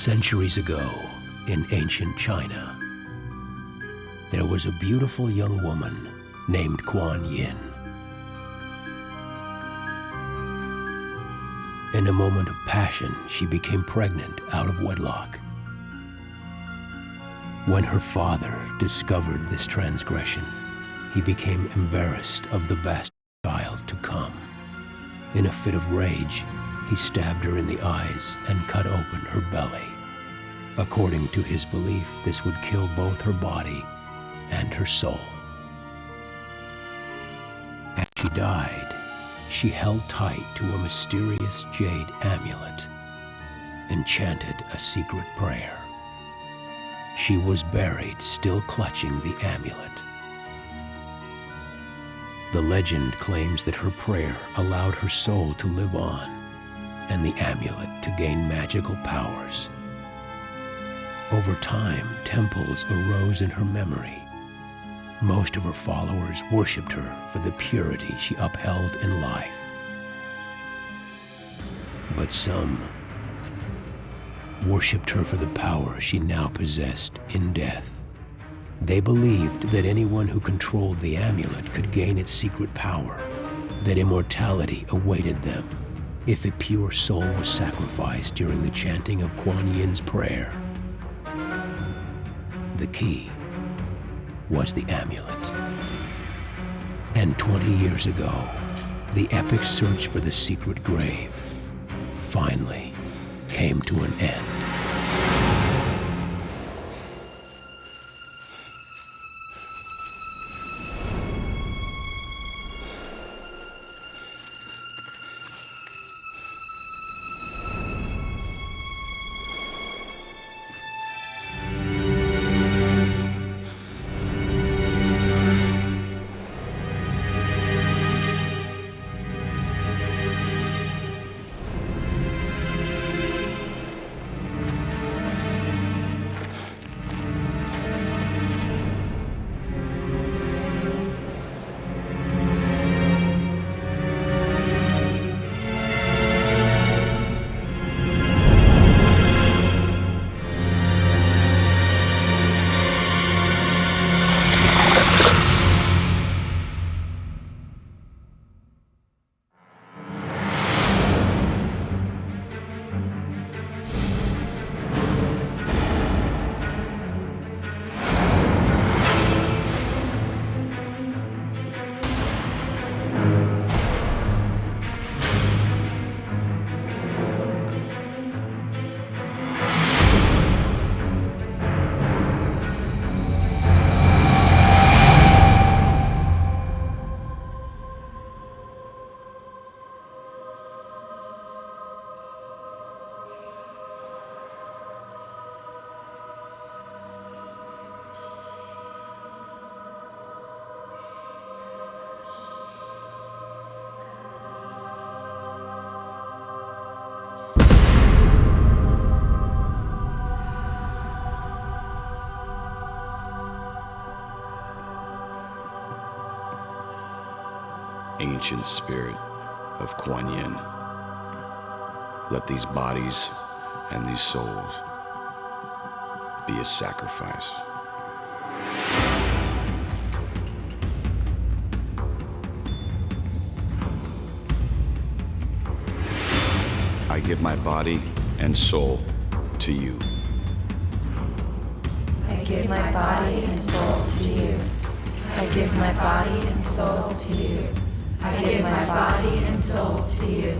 Centuries ago, in ancient China, there was a beautiful young woman named Quan Yin. In a moment of passion, she became pregnant out of wedlock. When her father discovered this transgression, he became embarrassed of the bastard child to come. In a fit of rage, he stabbed her in the eyes and cut open her belly. According to his belief, this would kill both her body and her soul. As she died, she held tight to a mysterious jade amulet and chanted a secret prayer. She was buried, still clutching the amulet. The legend claims that her prayer allowed her soul to live on and the amulet to gain magical powers. Over time, temples arose in her memory. Most of her followers worshipped her for the purity she upheld in life. But some worshipped her for the power she now possessed in death. They believed that anyone who controlled the amulet could gain its secret power, that immortality awaited them if a pure soul was sacrificed during the chanting of Quan Yin's prayer. The key was the amulet. And 20 years ago, the epic search for the secret grave finally came to an end. Ancient spirit of Quan Yin, let these bodies and these souls be a sacrifice. I give my body and soul to you. I give my body and soul to you. I give my body and soul to you. I give my body and soul to you.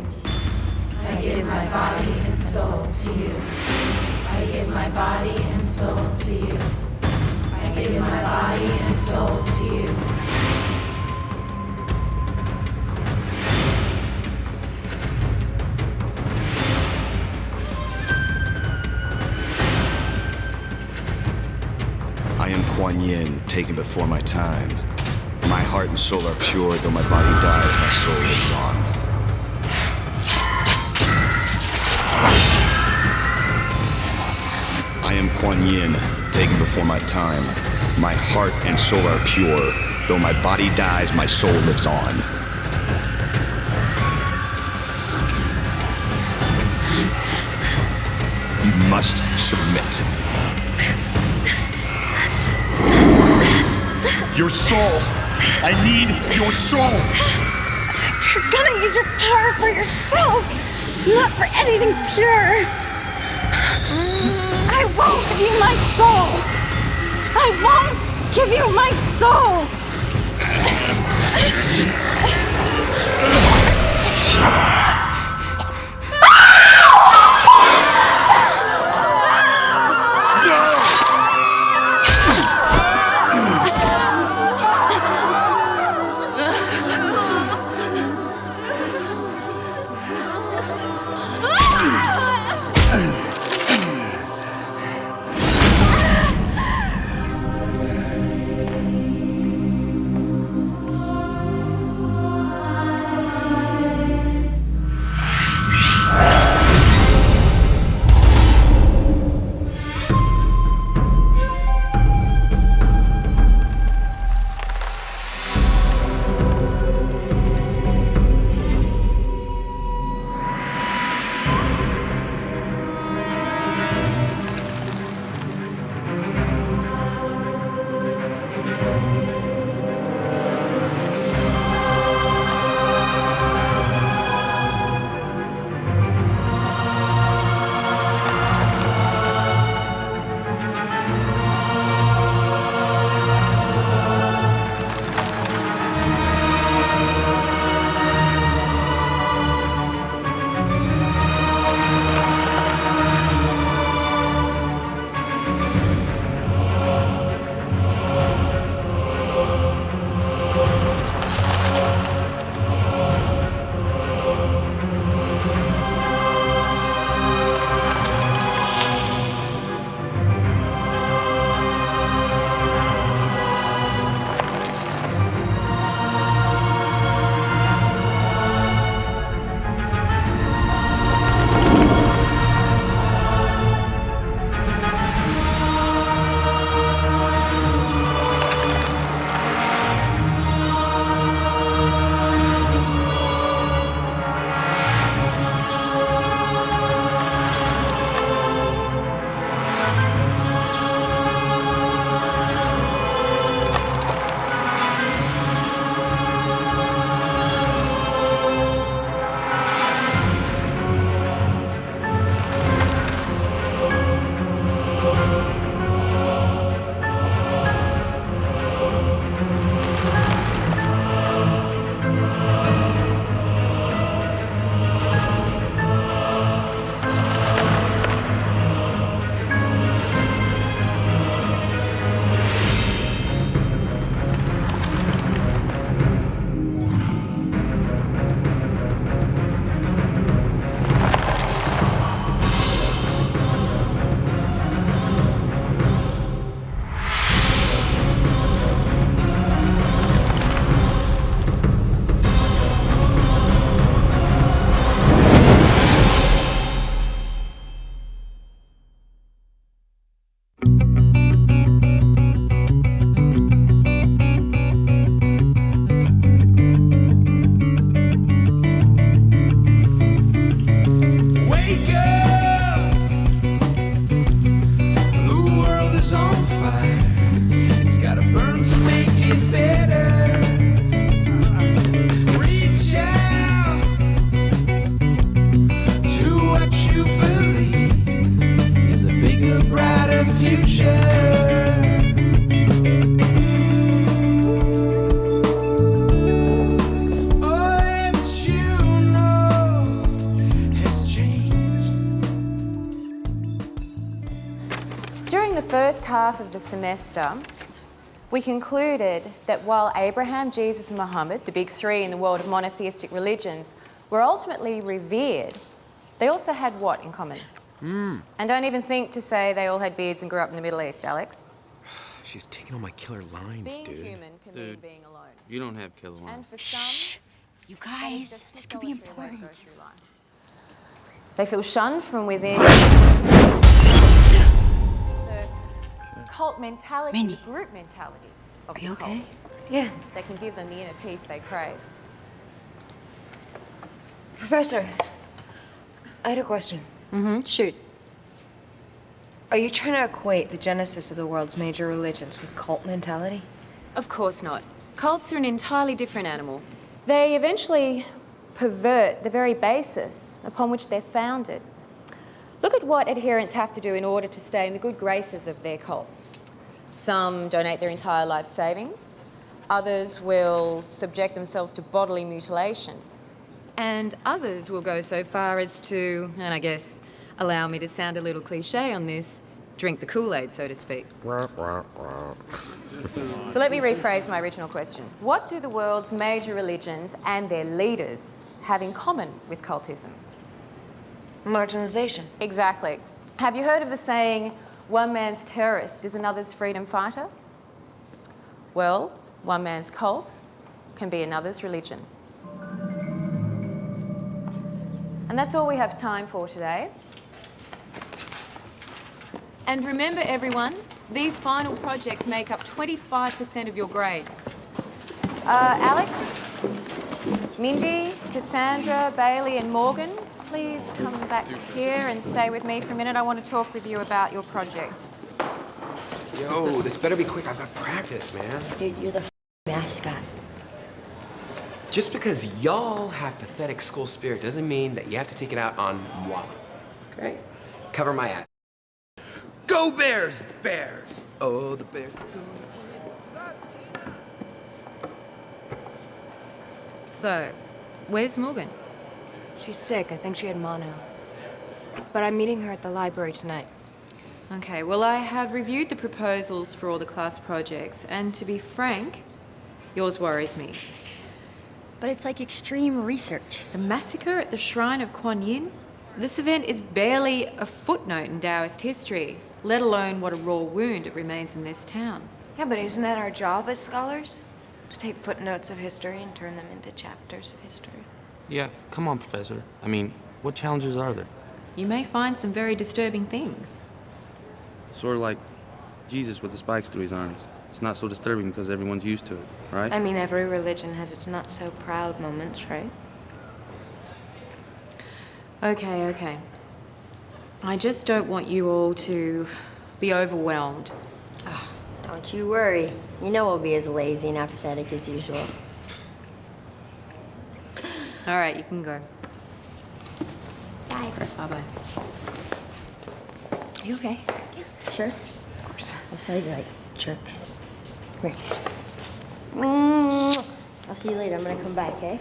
I give my body and soul to you. I give my body and soul to you. I give my body and soul to you. I am Quan Yin, taken before my time. My heart and soul are pure, though my body dies, my soul lives on. I am Quan Yin, taken before my time. My heart and soul are pure, though my body dies, my soul lives on. You must submit. Your soul! I need your soul! You're gonna use your power for yourself, not for anything pure. I won't give you my soul. I won't give you my soul. first half of the semester, we concluded that while Abraham, Jesus and Muhammad, the big three in the world of monotheistic religions, were ultimately revered, they also had what in common? And don't even think to say they all had beards and grew up in the Middle East, Alex. She's taking all my killer lines, Being dude. human can mean being alone. You don't have killer And lines. for some, You that is guys, just a this could be solitary way to go important. through life. They feel shunned from within. The cult mentality, Mindy. the group mentality of Are the you cult okay? Yeah. that can give them the inner peace they crave. Professor, I had a question. Shoot. Are you trying to equate the genesis of the world's major religions with cult mentality? Of course not. Cults are an entirely different animal. They eventually pervert the very basis upon which they're founded. Look at what adherents have to do in order to stay in the good graces of their cult. Some donate their entire life savings. Others will subject themselves to bodily mutilation. And others will go so far as to, and I guess, allow me to sound a little cliche on this, drink the Kool-Aid, so to speak. So let me rephrase my original question. What do the world's major religions and their leaders have in common with cultism? Marginalization. Exactly. Have you heard of the saying, one man's terrorist is another's freedom fighter? Well, one man's cult can be another's religion. And that's all we have time for today. And remember, everyone, these final projects make up 25% of your grade. Alex, Mindy, Cassandra, Bailey, and Morgan, please come back here and stay with me for a minute. I want to talk with you about your project. Yo, this better be quick. I've got practice, man. Dude, you're the mascot. Just because y'all have pathetic school spirit doesn't mean that you have to take it out on moi. Okay? Cover my ass. Go Bears, Bears! Oh, the Bears are going. So, where's Morgan? She's sick. I think she had mono. But I'm meeting her at the library tonight. Okay, well, I have reviewed the proposals for all the class projects, and to be frank, yours worries me. But it's like extreme research. The massacre at the shrine of Quan Yin? This event is barely a footnote in Taoist history, let alone what a raw wound it remains in this town. Yeah, but isn't that our job as scholars? To take footnotes of history and turn them into chapters of history. Yeah, come on, Professor. I mean, what challenges are there? You may find some very disturbing things. Sort of like Jesus with the spikes through his arms. It's not so disturbing because everyone's used to it, right? I mean, every religion has its not-so-proud moments, right? Okay. I just don't want you all to be overwhelmed. Oh, don't you worry. You know we'll be as lazy and apathetic as usual. All right, you can go. Bye. Bye-bye. Are you okay? Yeah. Sure? Of course. I'll say you like jerk. Come here. I'll see you later. I'm gonna come back, okay?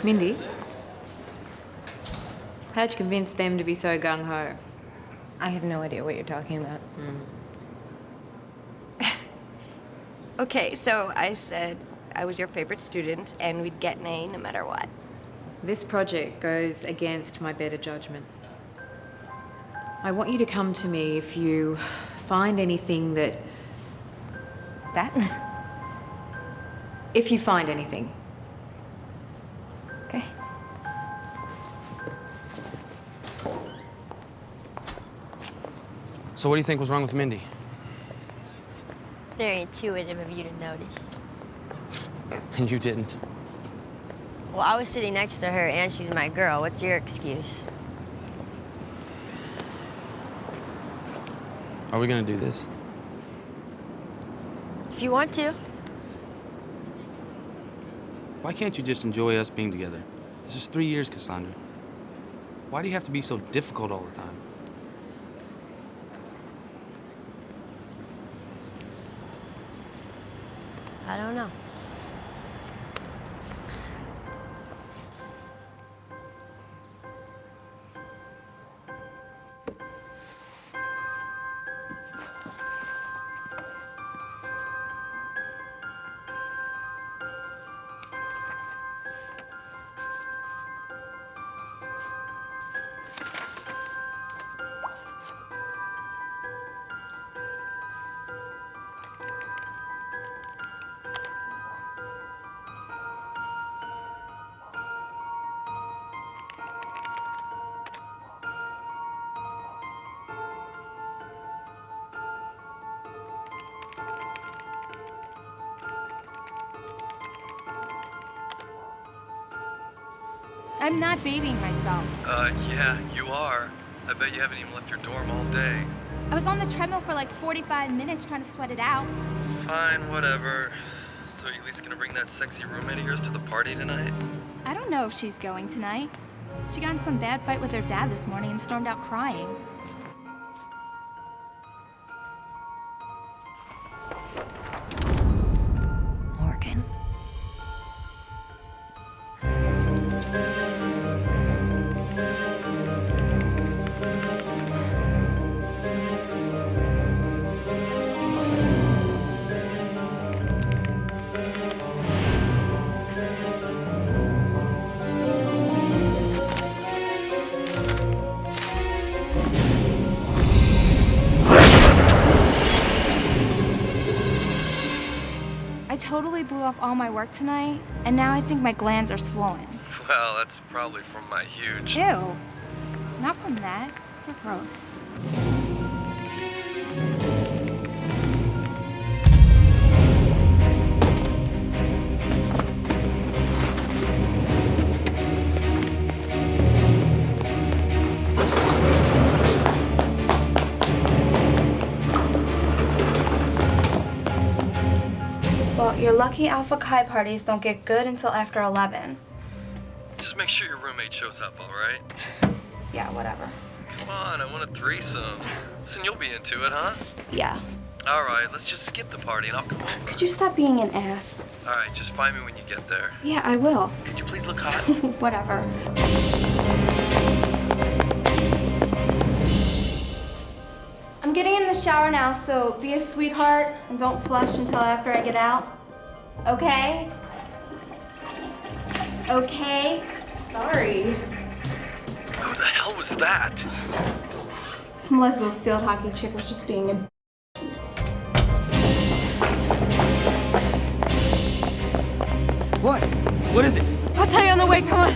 Mindy, how'd you convince them to be so gung-ho? I have no idea what you're talking about. Okay, so I said I was your favorite student and we'd get an A no matter what. This project goes against my better judgment. I want you to come to me if you find anything that... That? If you find anything. Okay. So what do you think was wrong with Mindy? It's very intuitive of you to notice. And you didn't. Well, I was sitting next to her and she's my girl. What's your excuse? Are we gonna do this? If you want to. Why can't you just enjoy us being together? It's just 3 years, Cassandra. Why do you have to be so difficult all the time? I don't know. I'm not babying myself. Yeah, you are. I bet you haven't even left your dorm all day. I was on the treadmill for like 45 minutes trying to sweat it out. Fine, whatever. So you at least gonna bring that sexy roommate of yours to the party tonight? I don't know if she's going tonight. She got in some bad fight with her dad this morning and stormed out crying. Morgan. I totally blew off all my work tonight, and now I think my glands are swollen. Well, that's probably from my huge... Ew. Not from that. You're gross. Well, your lucky Alpha Chi parties don't get good until after 11. Just make sure your roommate shows up, all right? Yeah, whatever. Come on, I want a threesome. Listen, you'll be into it, huh? Yeah. All right, let's just skip the party and I'll come over. Could you stop being an ass? All right, just find me when you get there. Yeah, I will. Could you please look hot? Whatever. I'm getting in the shower now, so be a sweetheart and don't flush until after I get out. Okay? Okay? Sorry. Who the hell was that? Some lesbo field hockey chick was just being a... What? What is it? I'll tell you on the way, come on.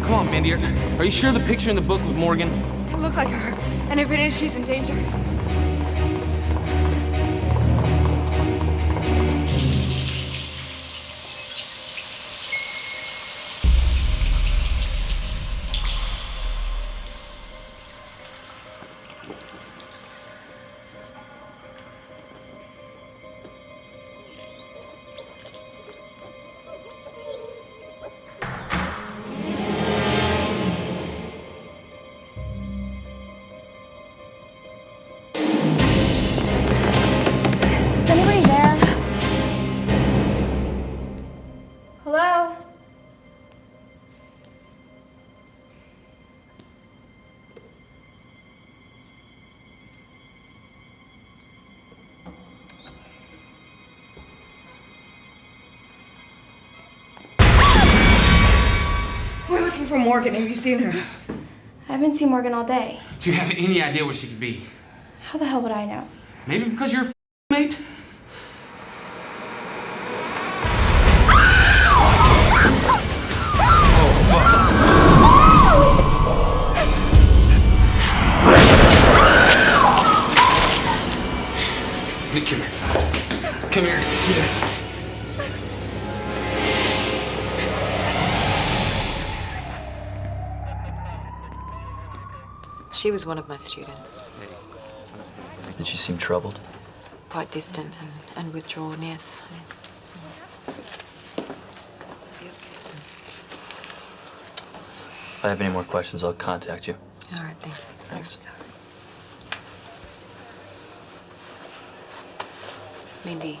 Come on, Mandy. Are you sure the picture in the book was Morgan? It looked like her, and if it is, she's in danger. Is anybody there? Hello? We're looking for Morgan. Have you seen her? I haven't seen Morgan all day. Do you have any idea where she could be? How the hell would I know? Maybe because you're a mate? Come here. Come here. Yeah. She was one of my students. Did she seem troubled? Quite distant and withdrawn, yes. If I have any more questions, I'll contact you. All right, thank you. Thanks. Mindy.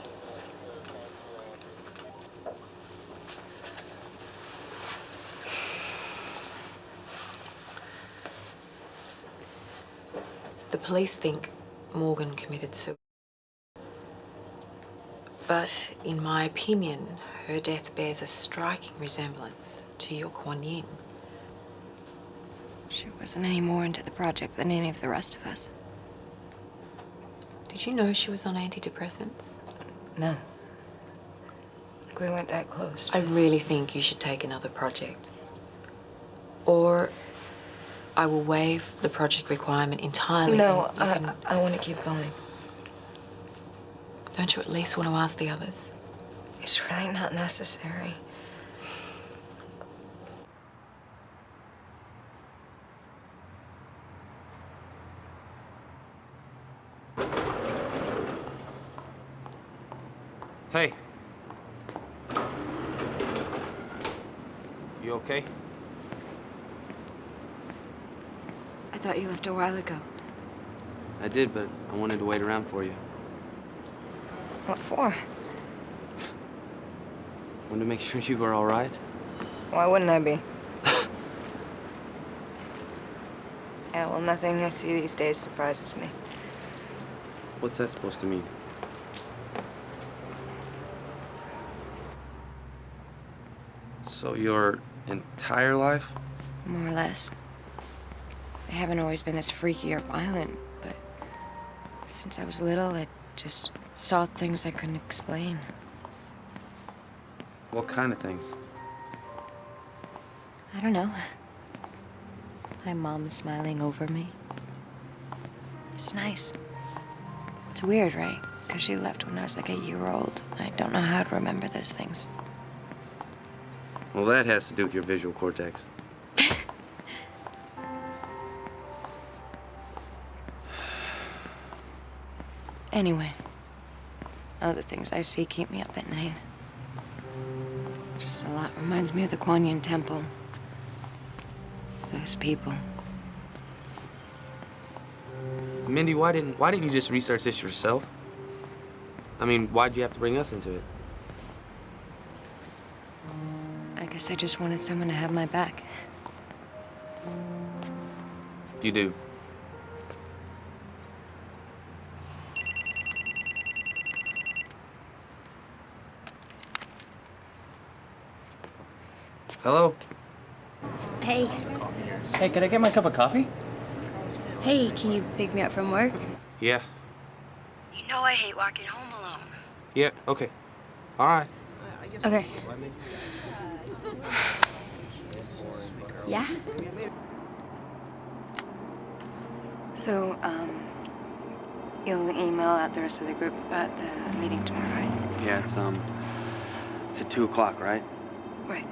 The police think Morgan committed suicide. But in my opinion, her death bears a striking resemblance to your Quan Yin. She wasn't any more into the project than any of the rest of us. Did you know she was on antidepressants? No. Like we weren't that close. I really think you should take another project. Or I will waive the project requirement entirely. No, and you I want to keep going. don't you at least want to ask the others? It's really not necessary. Hey. You okay? I thought you left a while ago. I did, but I wanted to wait around for you. What for? Wanted to make sure you were all right. Why wouldn't I be? Yeah, well, nothing I see these days surprises me. What's that supposed to mean? So your entire life? More or less. I haven't always been this freaky or violent, but since I was little, I just saw things I couldn't explain. What kind of things? I don't know. My mom smiling over me. It's nice. It's weird, right? Because she left when I was like a year old. I don't know how to remember those things. Well, that has to do with your visual cortex. Anyway, other things I see keep me up at night. Just a lot reminds me of the Quan Yin temple. Those people. Mindy, why didn't you just research this yourself? I mean, why'd you have to bring us into it? I guess I just wanted someone to have my back. You do. Hello? Hey. Hey, can I get my cup of coffee? Hey, can you pick me up from work? Yeah. You know I hate walking home alone. Yeah, okay. All right. Okay. Yeah? So, you'll email out the rest of the group about the meeting tomorrow, right? Yeah, it's at 2 o'clock, right? Right.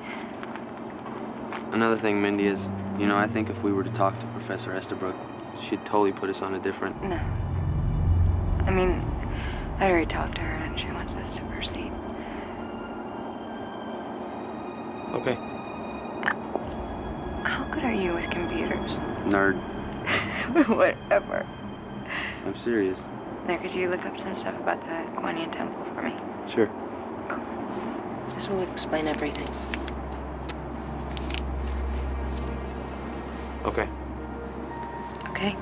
Another thing, Mindy, is, you know, I think if we were to talk to Professor Estabrook, she'd totally put us on a different... No. I mean, I already talked to her and she wants us to proceed. Okay. How good are you with computers? Nerd. Whatever. I'm serious. Now, could you look up some stuff about the Quan Yin temple for me? Sure. This will explain everything. Okay. Okay.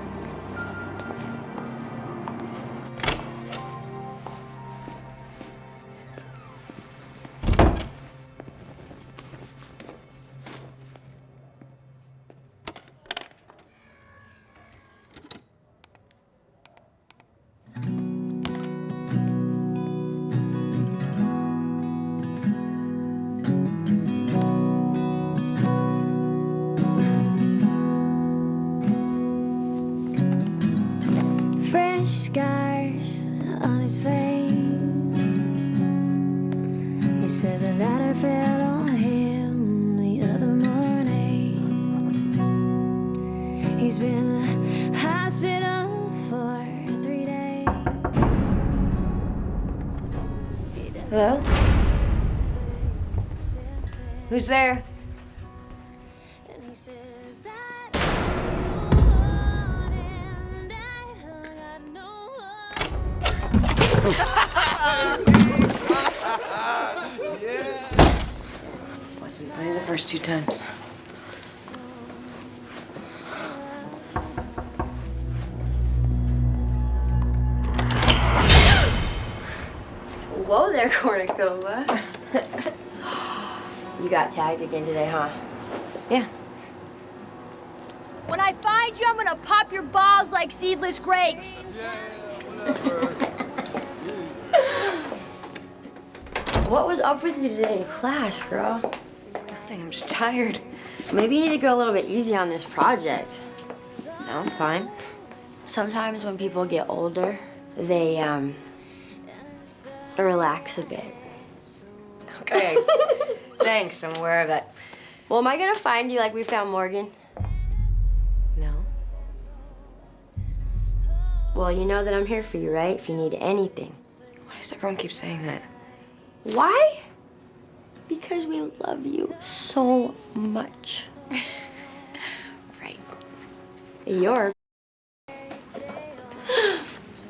Scars on his face. He says a ladder fell on him the other morning. He's been in the hospital for 3 days. Hello? Who's there? And he says, Wasn't funny the first 2 times. Whoa there, Cornucova. You got tagged again today, huh? Yeah. When I find you, I'm gonna pop your balls like seedless grapes. What was up with you today in class, girl? Nothing, I'm just tired. Maybe you need to go a little bit easy on this project. No, fine. Sometimes when people get older, they relax a bit. Okay. Thanks, I'm aware of it. Well, am I gonna find you like we found Morgan? No. Well, you know that I'm here for you, right? If you need anything. Why does everyone keep saying that? Why? Because we love you so much. Right. You're.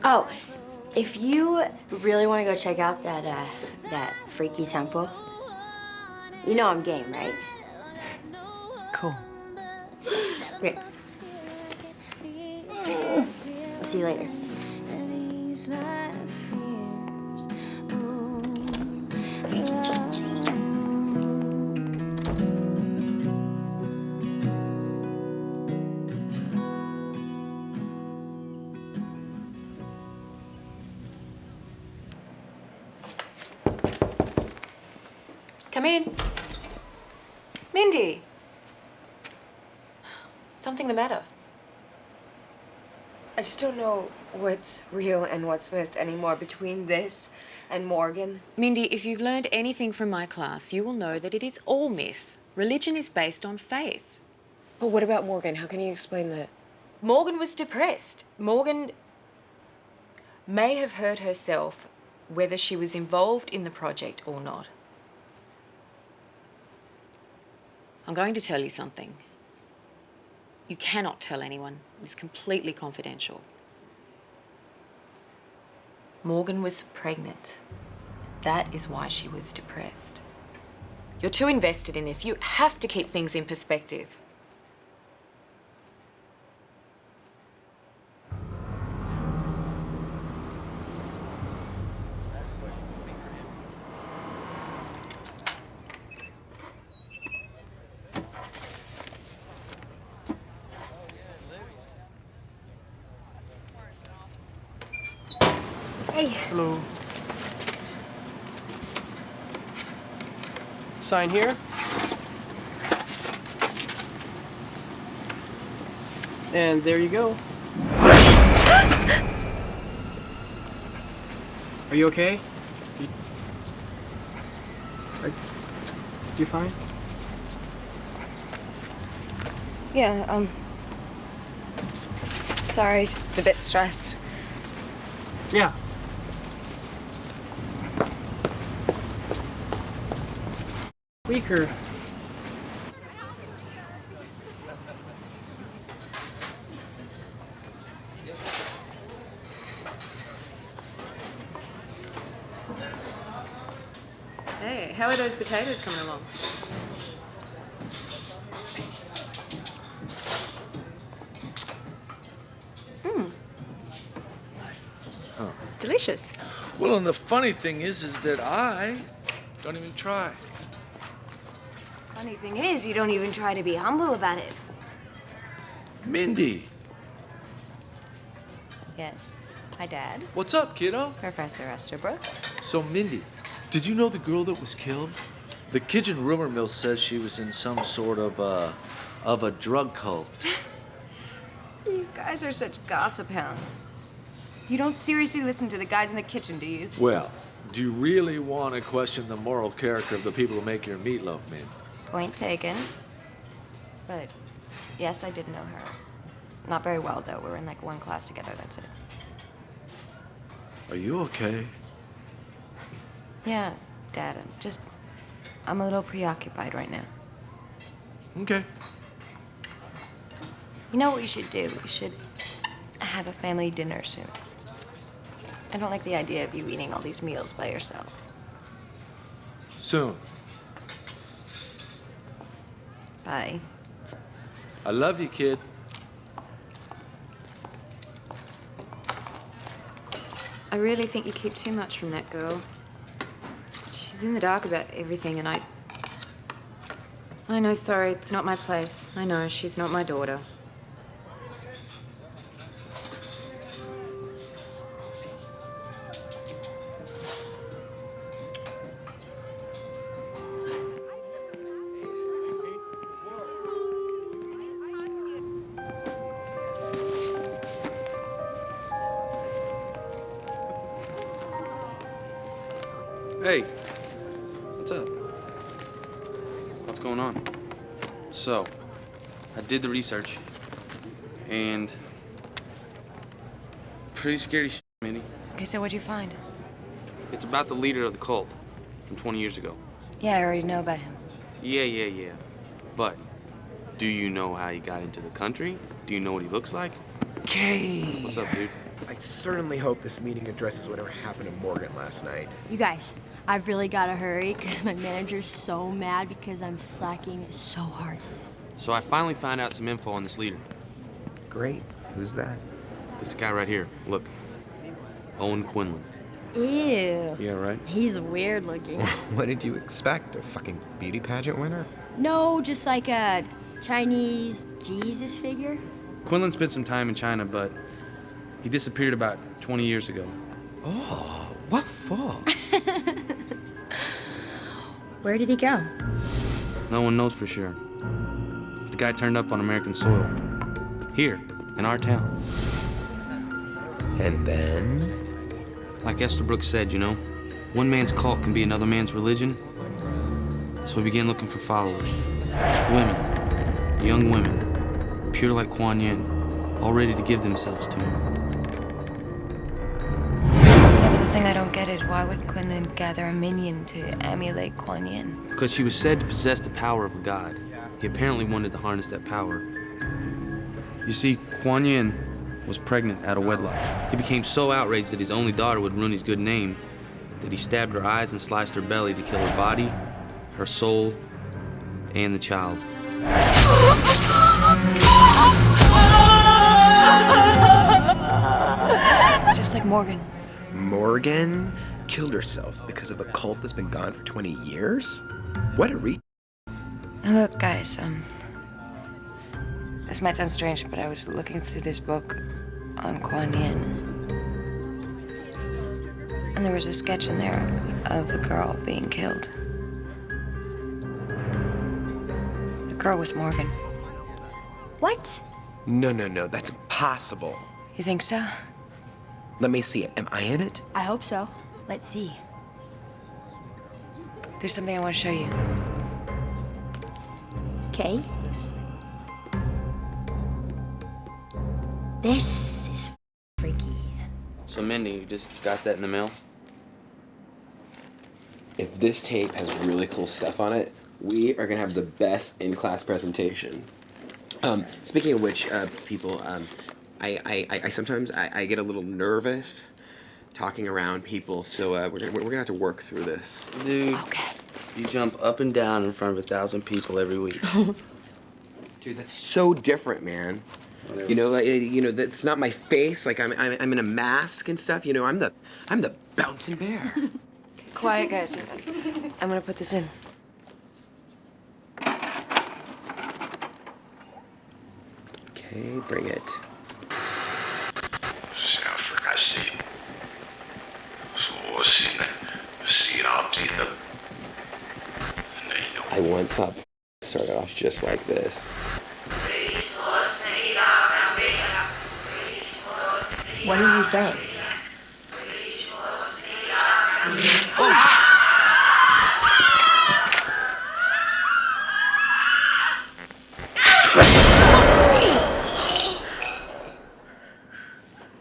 Oh, if you really want to go check out that freaky temple, you know I'm game, right? Cool. Great. See you later. Come in. Mindy. Something the matter? I just don't know what's real and what's myth anymore between this and Morgan. Mindy, if you've learned anything from my class, you will know that it is all myth. Religion is based on faith. But what about Morgan? How can you explain that? Morgan was depressed. Morgan may have hurt herself, whether she was involved in the project or not. I'm going to tell you something. You cannot tell anyone. It's completely confidential. Morgan was pregnant. That is why she was depressed. You're too invested in this. You have to keep things in perspective. Hey. Hello. Sign here. And there you go. Are you okay? You fine? Yeah, sorry, just a bit stressed. Yeah. Weaker. Hey, how are those potatoes coming along? Delicious. Well, and the funny thing is that I don't even try. Funny thing is, you don't even try to be humble about it. Mindy, Yes. Hi, Dad. what's up, kiddo? Professor Estabrook. So, Mindy, did you know the girl that was killed? The kitchen rumor mill says she was in some sort of a drug cult. You guys are such gossip hounds. You don't seriously listen to the guys in the kitchen, do you? Well, do you really want to question the moral character of the people who make your meatloaf, Min? Point taken. But yes, I did know her. Not very well, though. We were in like one class together, that's it. Are you okay? Yeah, Dad, I'm a little preoccupied right now. Okay. You know what we should do? We should have a family dinner soon. I don't like the idea of you eating all these meals by yourself. Soon. Bye. I love you, kid. I really think you keep too much from that girl. She's in the dark about everything, and I know, sorry, it's not my place. I know, she's not my daughter. Hey, what's up? What's going on? So, I did the research, and pretty scary shit, Minnie. Okay, so what'd you find? It's about the leader of the cult from 20 years ago. Yeah, I already know about him. Yeah. But, do you know how he got into the country? Do you know what he looks like? Okay. What's up, dude? I certainly hope this meeting addresses whatever happened to Morgan last night. You guys, I've really got to hurry because my manager's so mad because I'm slacking so hard. So I finally found out some info on this leader. Great. Who's that? This guy right here. Look. Owen Quinlan. Ew. Yeah, right? He's weird looking. What did you expect? A fucking beauty pageant winner? No, just like a Chinese Jesus figure. Quinlan spent some time in China, but he disappeared about 20 years ago. Oh, what for? Where did he go? No one knows for sure. But the guy turned up on American soil. Here, in our town. And then? Like Estabrook said, you know, one man's cult can be another man's religion. So we began looking for followers. Women. Young women. Pure like Quan Yin. All ready to give themselves to him. Yeah, but the thing I don't get is why would Quinlan gather a minion to emulate Quan Yin? Because she was said to possess the power of a god. He apparently wanted to harness that power. You see, Quan Yin was pregnant out of wedlock. He became so outraged that his only daughter would ruin his good name that he stabbed her eyes and sliced her belly to kill her body, her soul, and the child. It's just like Morgan. Morgan killed herself because of a cult that's been gone for 20 years? What a Look, guys, this might sound strange, but I was looking through this book on Quan Yin. And there was a sketch in there of a girl being killed. The girl was Morgan. What? No, that's impossible. You think so? Let me see it. Am I in it? I hope so. Let's see. There's something I want to show you. Okay. This is freaky. So, Mindy, you just got that in the mail? If this tape has really cool stuff on it, we are gonna have the best in-class presentation. Speaking of which, people, I sometimes get a little nervous talking around people, so we're gonna have to work through this. Dude, okay. You jump up and down in front of 1,000 people every week. Dude, that's so different, man. Whatever. That's not my face. Like I'm in a mask and stuff. I'm the bouncing bear. Quiet, guys. I'm gonna put this in. Okay, bring it. I once saw started off just like this. What is he saying?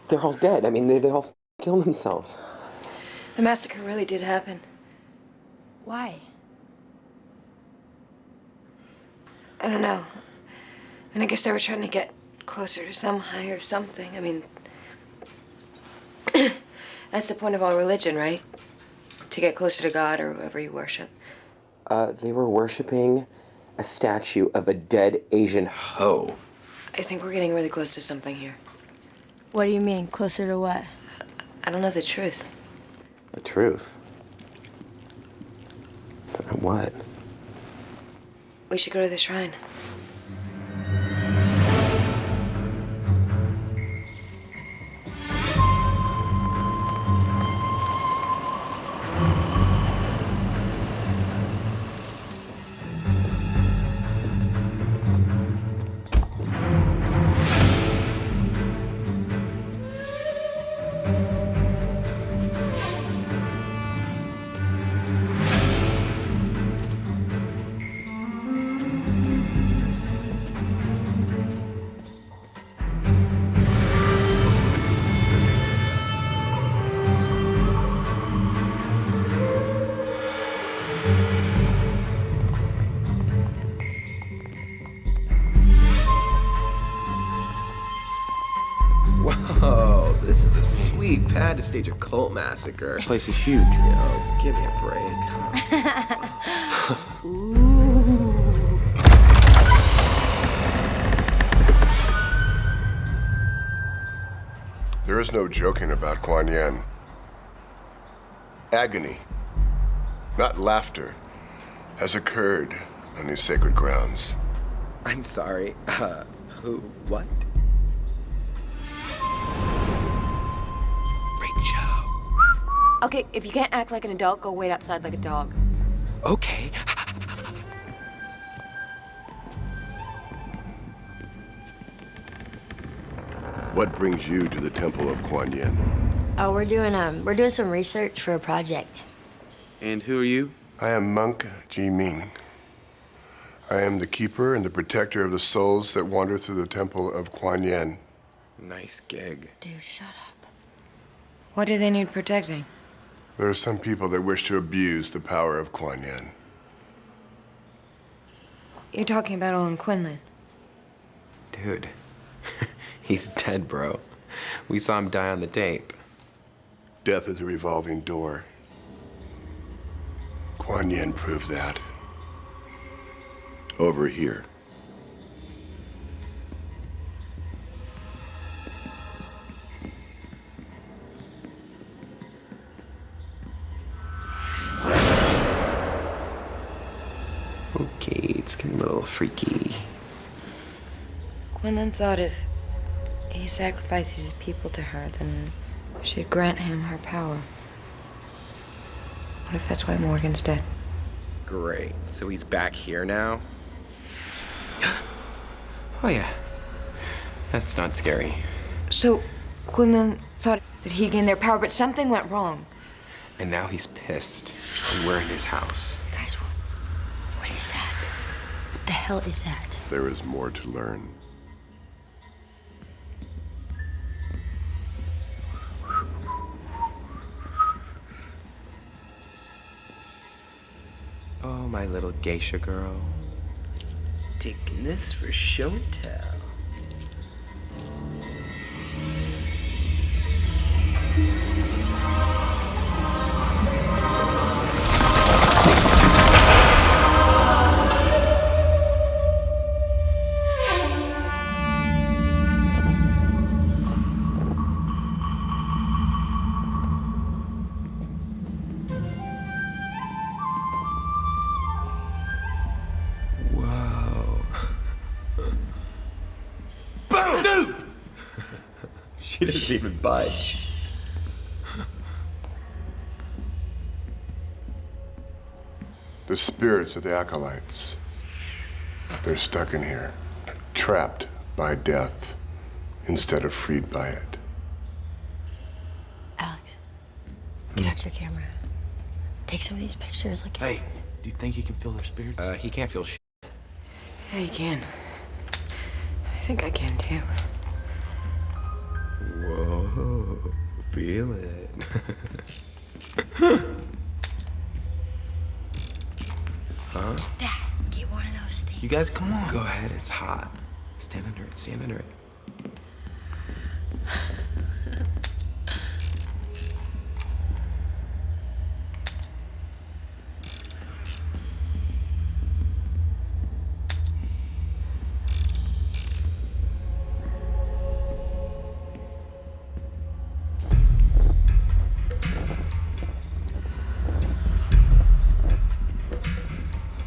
They're all dead. I mean, they all killed themselves. The massacre really did happen. Why? I don't know. And I guess they were trying to get closer to some higher something. I mean, that's the point of all religion, right? To get closer to God or whoever you worship. They were worshiping a statue of a dead Asian hoe. I think we're getting really close to something here. What do you mean? Closer to what? I don't know the truth. The truth? But what? We should go to the shrine. to stage a cult massacre. The place is huge. Yo, give me a break. There is no joking about Quan Yin. Agony, not laughter, has occurred on these sacred grounds. I'm sorry. Who? What? Freak show. Okay, if you can't act like an adult, go wait outside like a dog. Okay. What brings you to the temple of Quan Yin? Oh, we're doing some research for a project. And who are you? I am Monk Ji Ming. I am the keeper and the protector of the souls that wander through the temple of Quan Yin. Nice gig. Dude, shut up. What do they need protecting? There are some people that wish to abuse the power of Quan Yin. You're talking about Owen Quinlan. Dude, he's dead, bro. We saw him die on the tape. Death is a revolving door. Quan Yin proved that. Over here. Okay, it's getting a little freaky. Quinlan thought if he sacrifices people to her, then she'd grant him her power. What if that's why Morgan's dead? Great. So he's back here now? Oh yeah. That's not scary. So Quinlan thought that he gained their power, but something went wrong. And now he's pissed. And we're in his house. Guys, what is that? What the hell is that? There is more to learn. Oh, my little geisha girl. Taking this for show and tell. She doesn't even budge. The spirits of the acolytes. They're stuck in here, trapped by death instead of freed by it. Alex, get out your camera. Take some of these pictures. Like, Hey, do you think he can feel their spirits? He can't feel shit. Yeah, you can. I think I can too. Whoa, feel it. Huh? Dad, get one of those things. You guys, come on. Go ahead, it's hot. Stand under it, stand under it.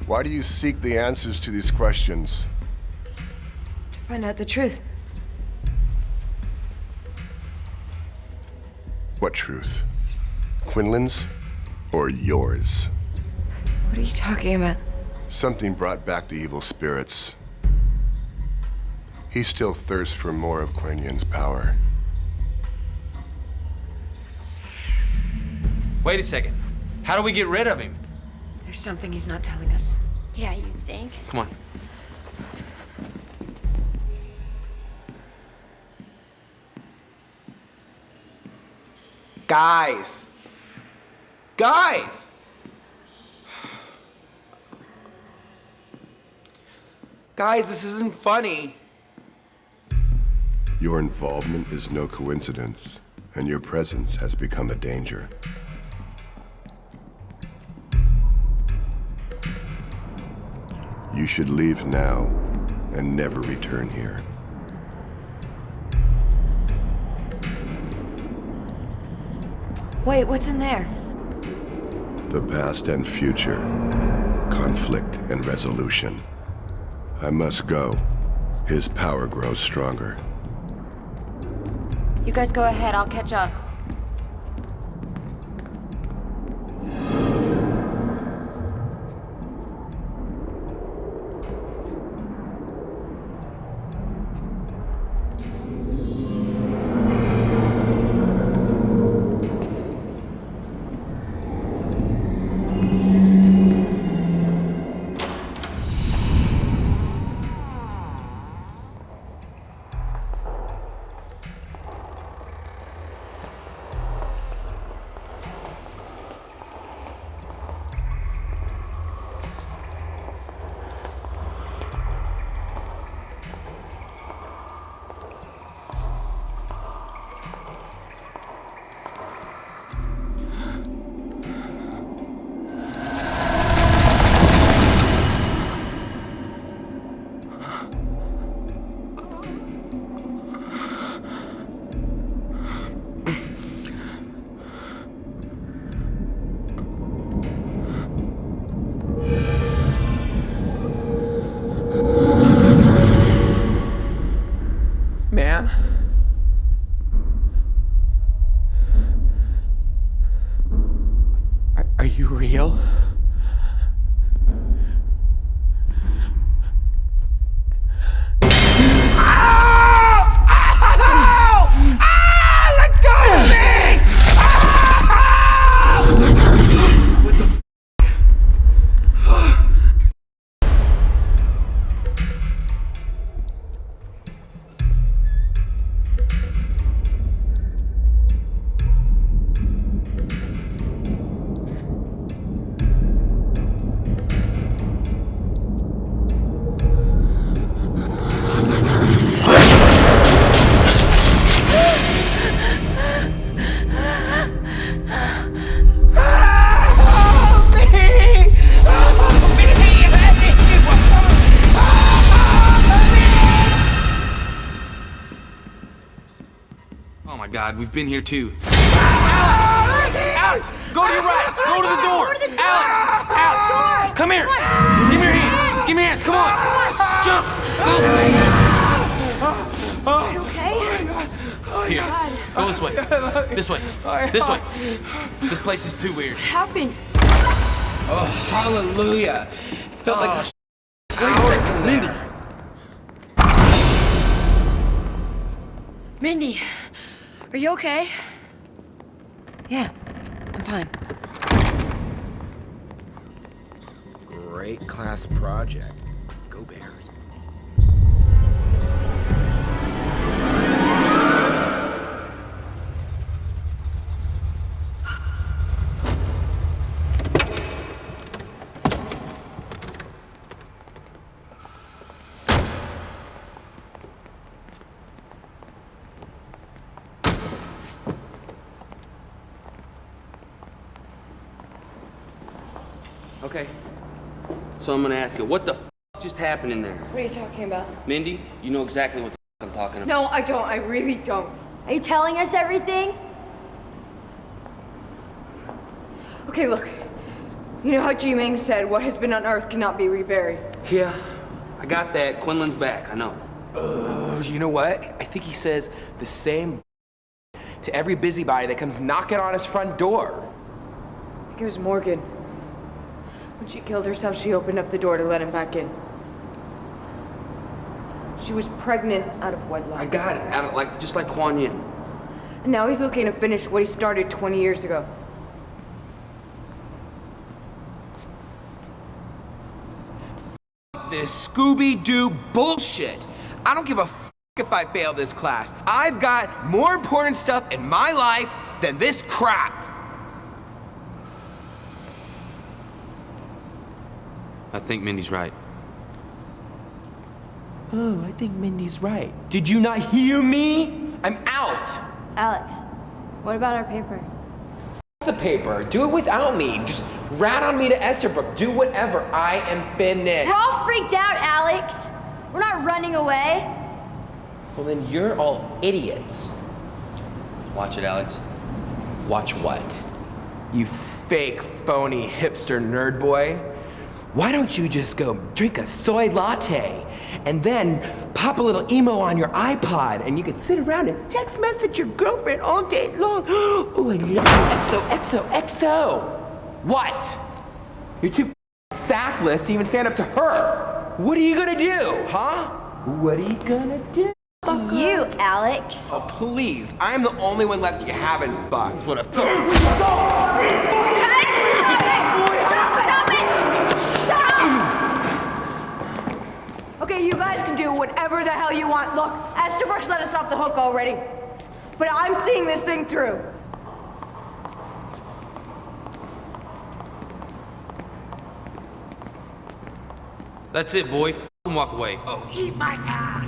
Why do you seek the answers to these questions? To find out the truth. What truth? Quinlan's or yours? What are you talking about? Something brought back the evil spirits. He still thirsts for more of Quan Yin's power. Wait a second. How do we get rid of him? There's something he's not telling us. Yeah, you think? Come on. Guys! Guys! Guys, this isn't funny. Your involvement is no coincidence. and your presence has become a danger. You should leave now and never return here. Wait, what's in there? The past and future, conflict and resolution. I must go. His power grows stronger. You guys go ahead, I'll catch up. Ma'am? Are you real? Oh my God, we've been here too. Alex! Alex! Go to your right! Go to the door! Alex! Alex! Come here! Give me your hands! Give me your hands! Come on! Jump! Go! Are you okay? Here. Go this way. This way. This way. This place is too weird. What happened? Oh, hallelujah. Felt like hours in Mindy. there. Mindy, are you okay? Yeah, I'm fine. Great class project. Go Bears. Okay. So I'm gonna ask you, what the just happened in there? What are you talking about? Mindy, you know exactly what the I'm talking about. No, I don't. I really don't. Are you telling us everything? Okay, look. You know how Ji-Ming said what has been unearthed cannot be reburied? Yeah, I got that. Quinlan's back, I know. Oh, you know what? I think he says the same to every busybody that comes knocking on his front door. I think it was Morgan. When she killed herself, she opened up the door to let him back in. She was pregnant out of wedlock. I got it. Just like Quan Yin. And now he's looking to finish what he started 20 years ago. This Scooby-Doo bullshit. I don't give a f if I fail this class. I've got more important stuff in my life than this crap. I think Mindy's right. Oh, I think Mindy's right. Did you not hear me? I'm out. Alex, What about our paper? The paper. Do it without me. Just rat on me to Esterbrook. Do whatever. I am finished. We're all freaked out, Alex. We're not running away. Well, then you're all idiots. Watch it, Alex. Watch what? You fake, phony, hipster nerd boy. Why don't you just go drink a soy latte and then pop a little emo on your iPod and you can sit around and text message your girlfriend all day long. Oh, I love you, XO. What? You're too sackless to even stand up to her. What are you gonna do, huh? What are you gonna do? You, Alex. Oh, please. I'm the only one left you haven't fucked. What a Stop it! Stop! Okay, you guys can do whatever the hell you want. Look, Esterbrook's let us off the hook already. But I'm seeing this thing through. That's it, boy. F***ing walk away. Oh, eat my ass!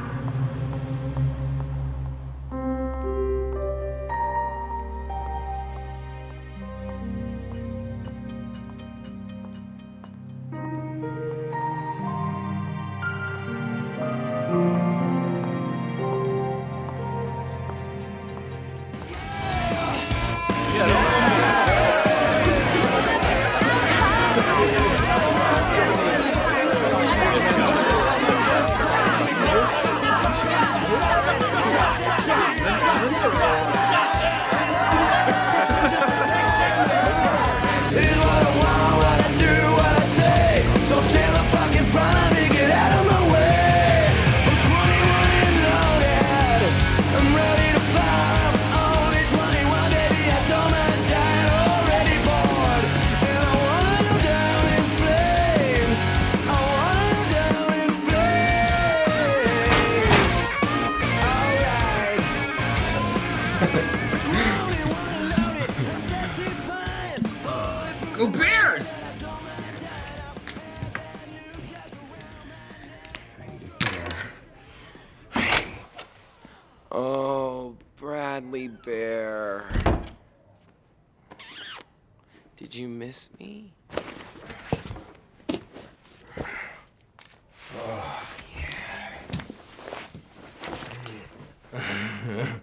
Go Bears! Oh, Bradley Bear. Did you miss me? Oh, yeah.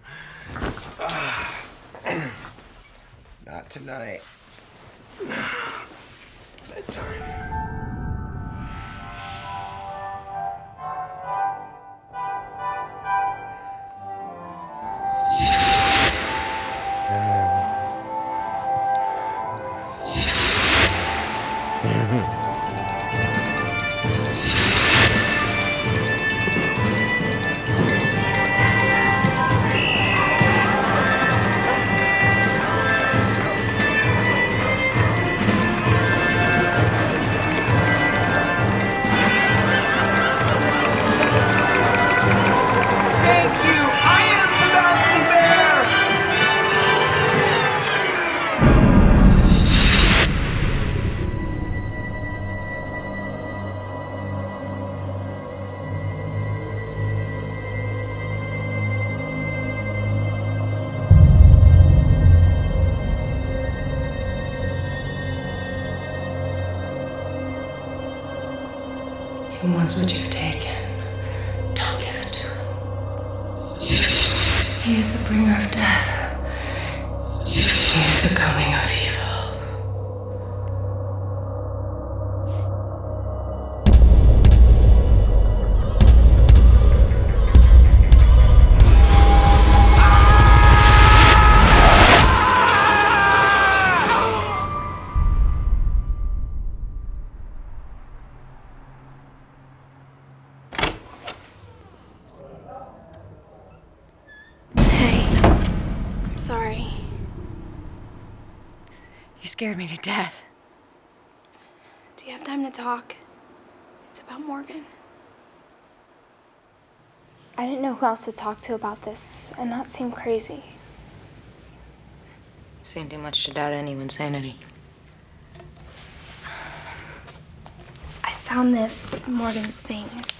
Not tonight. Bedtime. He wants what you've taken. Don't give it to him. He is the bringer of death. He is the coming of evil. Sorry. You scared me to death. Do you have time to talk? It's about Morgan. I didn't know who else to talk to about this and not seem crazy. Seen too much to doubt anyone's sanity. I found this in Morgan's things.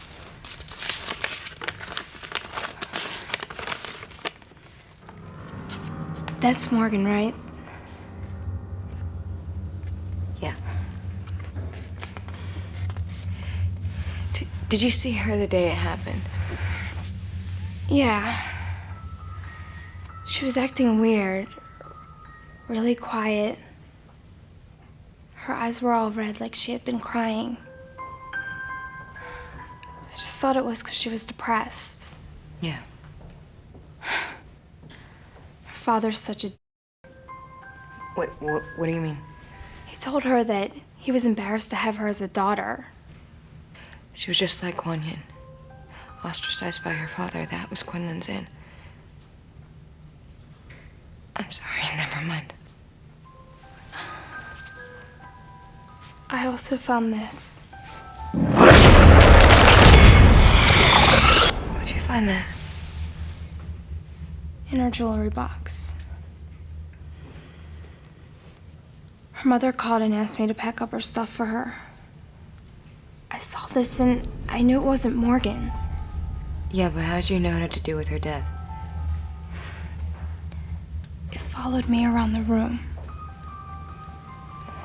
That's Morgan, right? Yeah. Did you see her the day it happened? Yeah. She was acting weird. Really quiet. Her eyes were all red like she had been crying. I just thought it was because she was depressed. Yeah. Her father's such a... Wait, what do you mean? He told her that he was embarrassed to have her as a daughter. She was just like Quan Yin. Ostracized by her father. That was Quinlan's in. I'm sorry, never mind. I also found this. Where'd you find that? In her jewelry box. Her mother called and asked me to pack up her stuff for her. I saw this and I knew it wasn't Morgan's. Yeah, but how'd you know what it had to do with her death? It followed me around the room.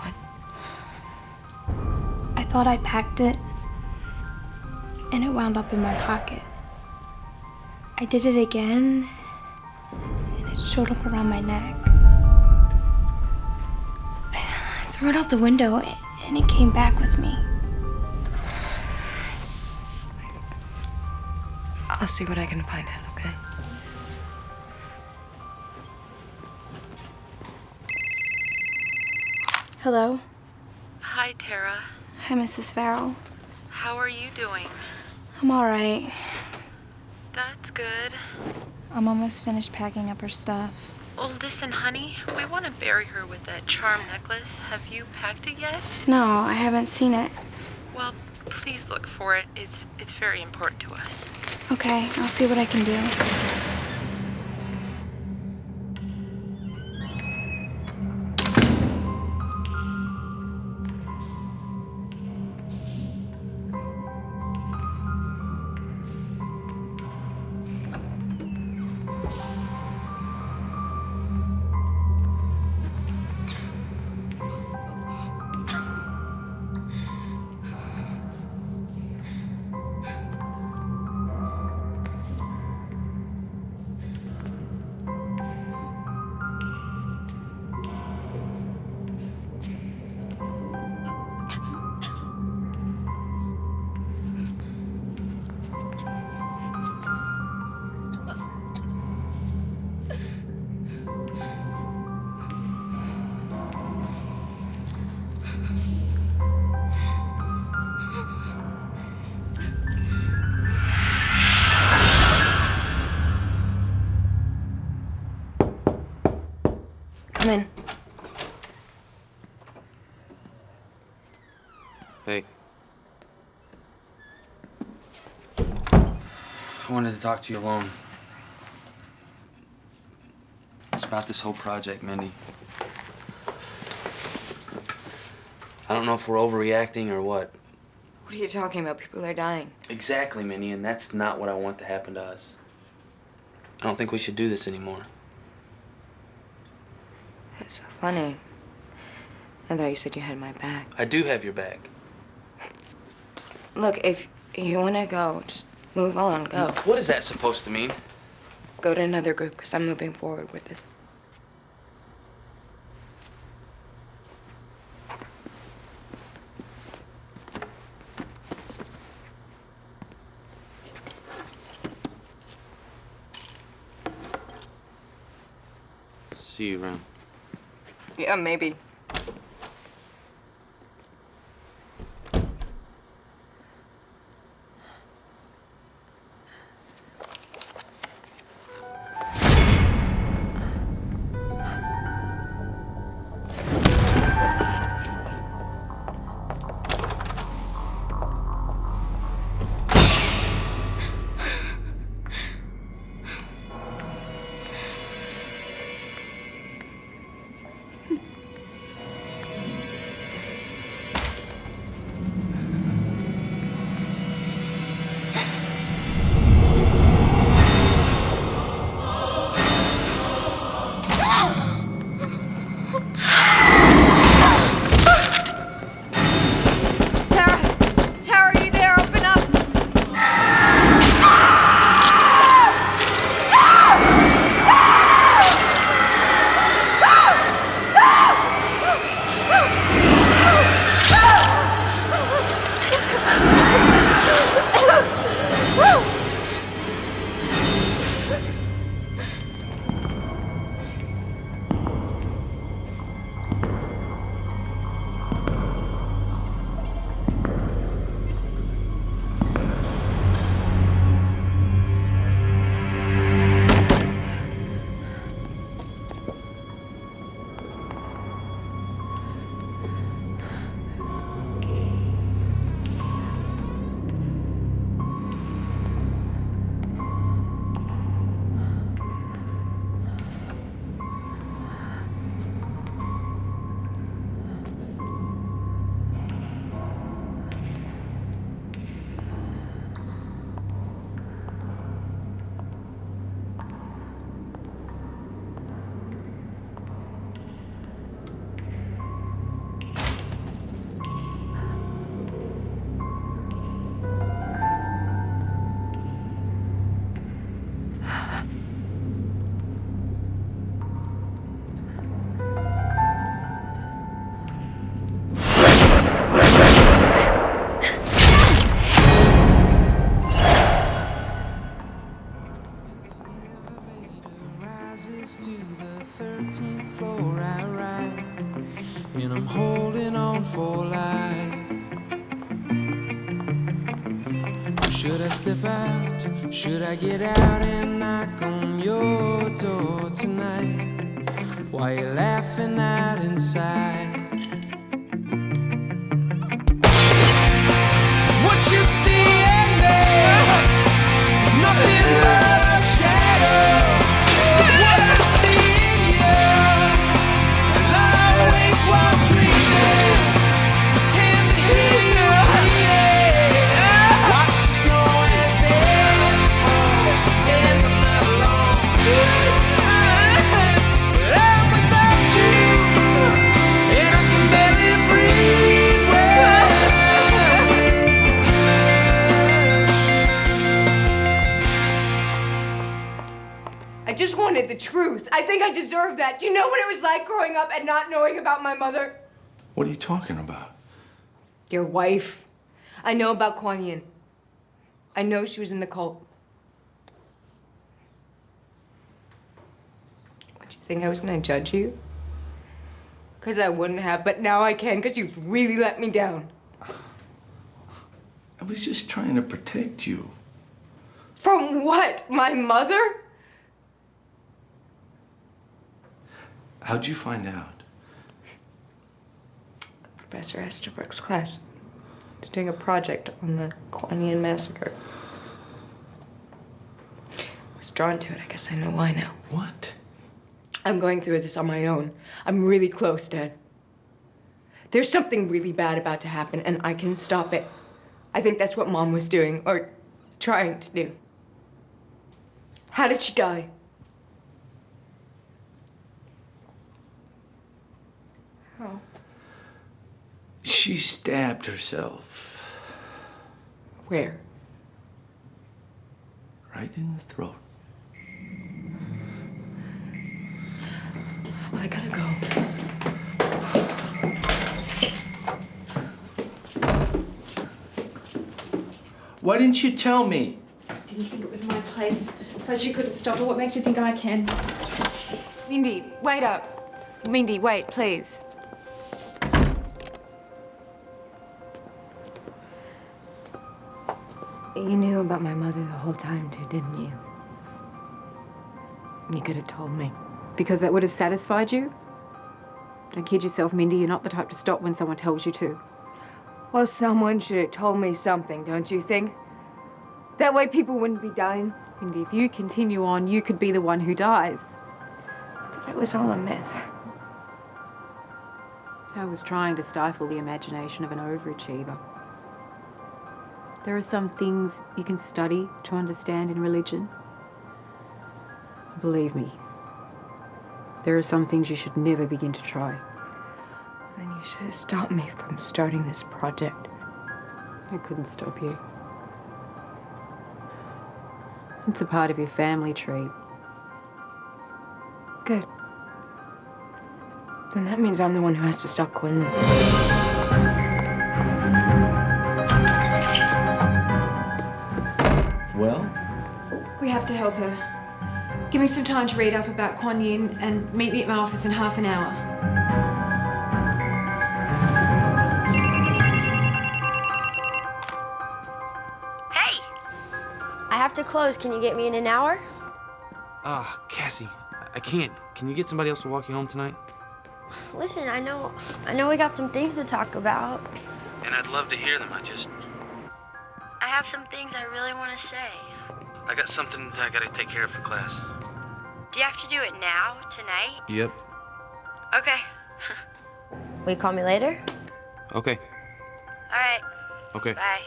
What? I thought I packed it, and it wound up in my pocket. I did it again, and it showed up around my neck. I threw it out the window, and it came back with me. I'll see what I can find out, okay? Hello? Hi, Tara. Hi, Mrs. Farrell. How are you doing? I'm all right. That's good. I'm almost finished packing up her stuff. Oh, listen, honey. We want to bury her with that charm necklace. Have you packed it yet? No, I haven't seen it. Well, please look for it. It's very important to us. Okay, I'll see what I can do. Come in. Hey. I wanted to talk to you alone. It's about this whole project, Mindy. I don't know if we're overreacting or what. What are you talking about? People are dying. Exactly, Minnie, and that's not what I want to happen to us. I don't think we should do this anymore. That's so funny. I thought you said you had my back. I do have your back. Look, if you want to go, just move on, go. What is that supposed to mean? Go to another group, because I'm moving forward with this. See you around. Yeah, maybe. Should I step out? Should I get out and knock on your door tonight? While you're laughing out inside? 'Cause what you see in there is nothing but a shadow. What I see in you, I lie awake while dreaming, pretend to hear you breathing. Watch the snow as it falls, pretend I'm not alone. But I'm without you, and I can barely breathe when I'm I just wanted the truth. I think I deserve that. Do you know what it was like growing up and not knowing about my mother? What are you talking about? Your wife. I know about Quan Yin. I know she was in the cult. What, do you think I was gonna judge you? Because I wouldn't have, but now I can, because you've really let me down. I was just trying to protect you. From what? My mother? How'd you find out? Professor Estabrook's class. He's doing a project on the Quan Yin massacre. I was drawn to it. I guess I know why now. What? I'm going through this on my own. I'm really close, Dad. There's something really bad about to happen, and I can stop it. I think that's what Mom was doing, or trying to do. How did she die? How? She stabbed herself. Where? Right in the throat. I gotta go. Why didn't you tell me? Didn't think it was my place. Said you couldn't stop it. What makes you think I can? Mindy, wait up. Mindy, wait, please. You knew about my mother the whole time, too, didn't you? You could have told me. Because that would have satisfied you? Don't kid yourself, Mindy. You're not the type to stop when someone tells you to. Well, someone should have told me something, don't you think? That way people wouldn't be dying. Mindy, if you continue on, you could be the one who dies. I thought it was all a myth. I was trying to stifle the imagination of an overachiever. There are some things you can study to understand in religion. Believe me, there are some things you should never begin to try. Then you should have stopped me from starting this project. I couldn't stop you. It's a part of your family tree. Good. Then that means I'm the one who has to stop Quinlan. Well? We have to help her. Give me some time to read up about Quan Yin and meet me at my office in half an hour. Hey! I have to close. Can you get me in an hour? Ah, Cassie, I can't. Can you get somebody else to walk you home tonight? Listen, I know we got some things to talk about. And I'd love to hear them. I have some things I really want to say. I got something I gotta take care of for class. Do you have to do it now, tonight? Yep. Okay. Will you call me later? Okay. All right. Okay. Bye.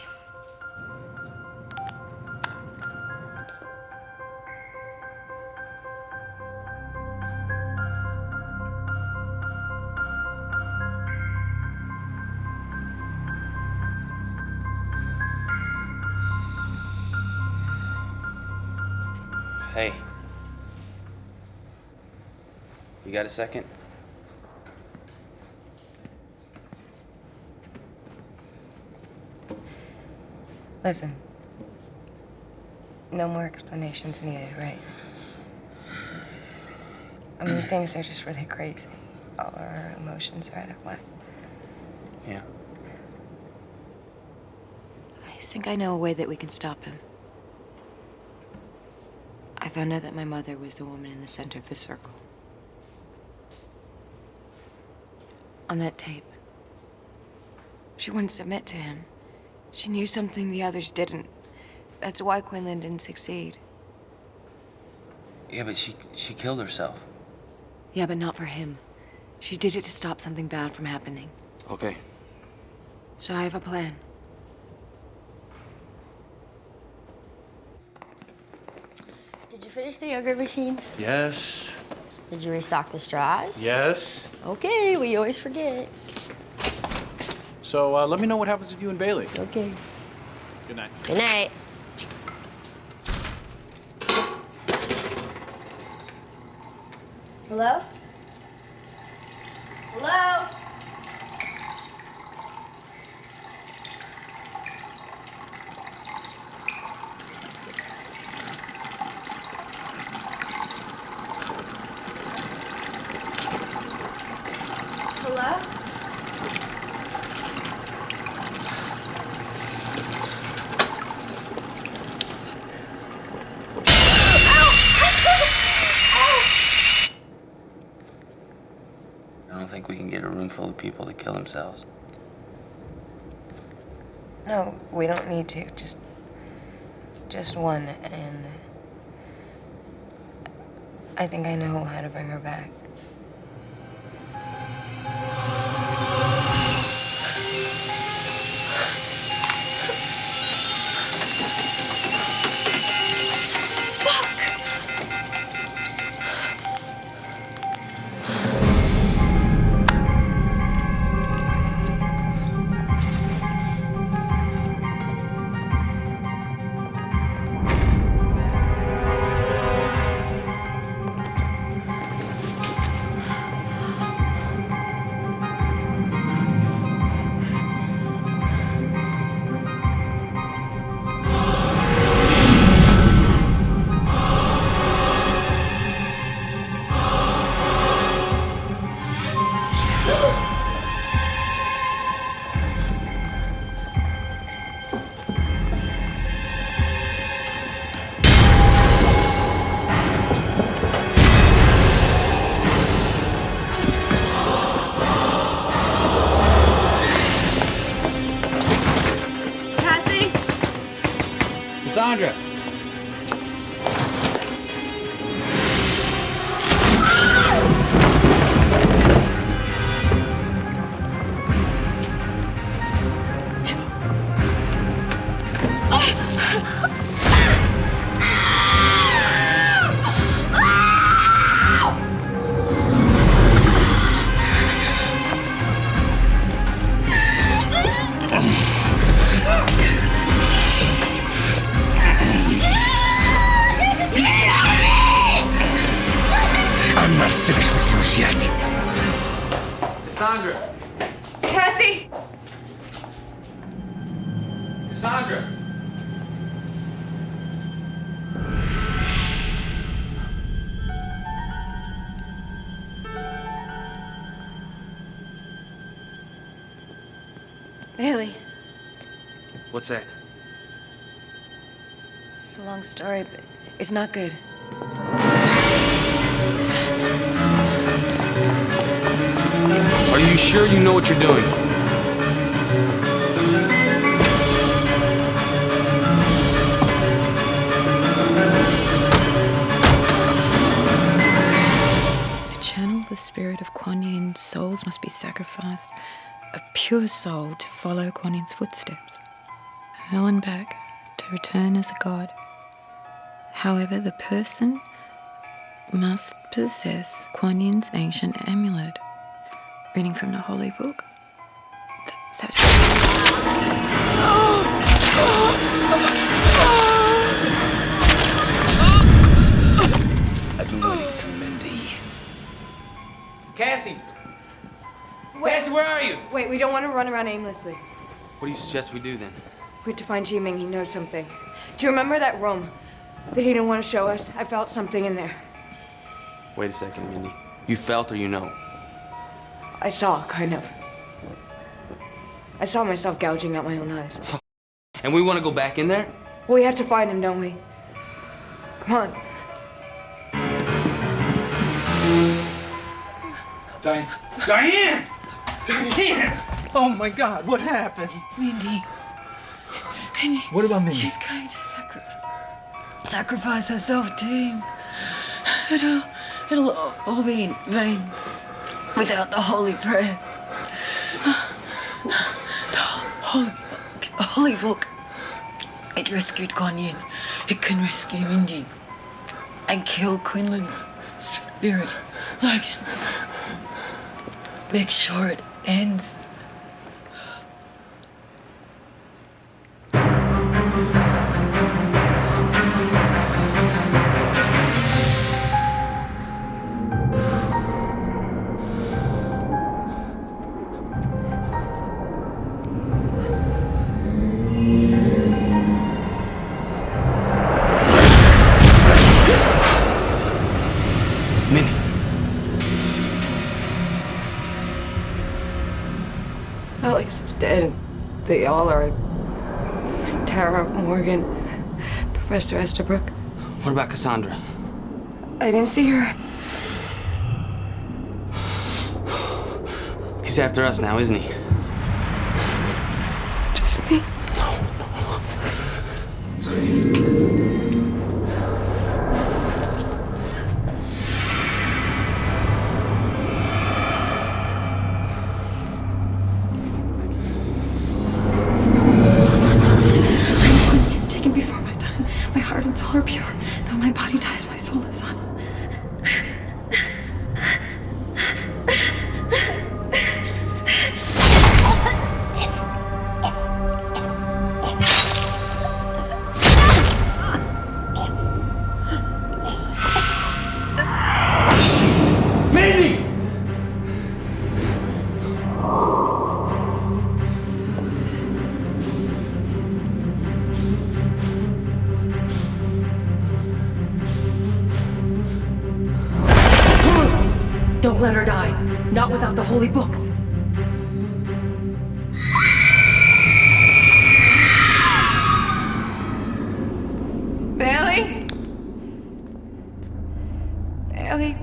Hey. You got a second? Listen. No more explanations needed, right? I mean, things are just really crazy. All our emotions are out of whack. Yeah. I think I know a way that we can stop him. I found out that my mother was the woman in the center of the circle. On that tape. She wouldn't submit to him. She knew something the others didn't. That's why Quinlan didn't succeed. Yeah, but she killed herself. Yeah, but not for him. She did it to stop something bad from happening. Okay. So I have a plan. Did you finish the yogurt machine? Yes. Did you restock the straws? Yes. Okay, we always forget. So let me know what happens with you and Bailey. Okay. Good night. Good night. Hello? Hello? Hello? I don't think we can get a room full of people to kill themselves. No, we don't need to. Just one, and I think I know how to bring her back. Cassandra! I'm not finished with you yet. Cassandra! Cassie! Cassandra! Bailey, What's that? it's a long story, but it's not good. Are you sure you know what you're doing? To channel the spirit of Quan Yin, souls must be sacrificed. A pure soul to follow Quan Yin's footsteps. Hell and back, to return as a god. However, the person must possess Quan Yin's ancient amulet. Reading from the holy book. That's actually... I've been waiting for Mindy. Cassie! Cassie, where are you? Wait, we don't want to run around aimlessly. What do you suggest we do then? We have to find Jiming. He knows something. Do you remember that room that he didn't want to show us? I felt something in there. Wait a second, Mindy. You felt or you know? I saw, kind of. I saw myself gouging out my own eyes. And we want to go back in there? We have to find him, don't we? Come on. Diane! Diane! Oh my God, what happened? Mindy. What about Mindy? She's going to sacrifice herself to him. It'll all be in vain without the holy prayer. The holy book. It rescued Quan Yin. It can rescue Mindy and kill Quinlan's spirit. I can make sure it ends. Alex is dead, and they all are. Tara, Morgan, Professor Estabrook. What about Cassandra? I didn't see her. He's after us now, isn't he? Just me. Taken before my time. My heart and soul are pure. Though my body dies, my soul lives on. Don't let her die. Not without the holy books. Bailey? Bailey?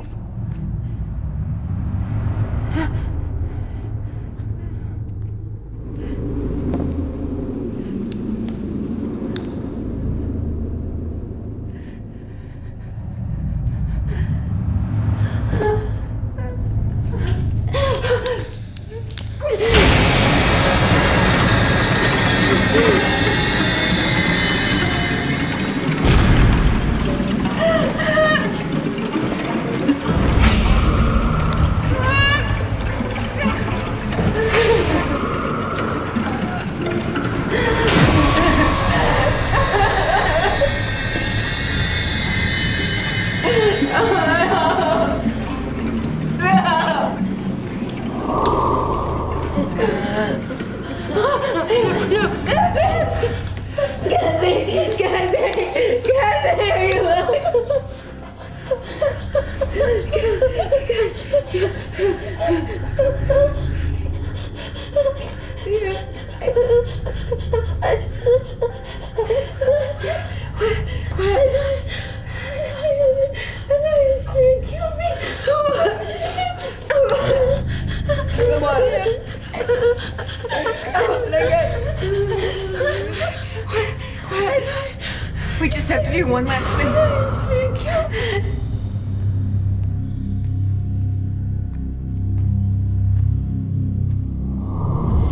We just have to do one last thing.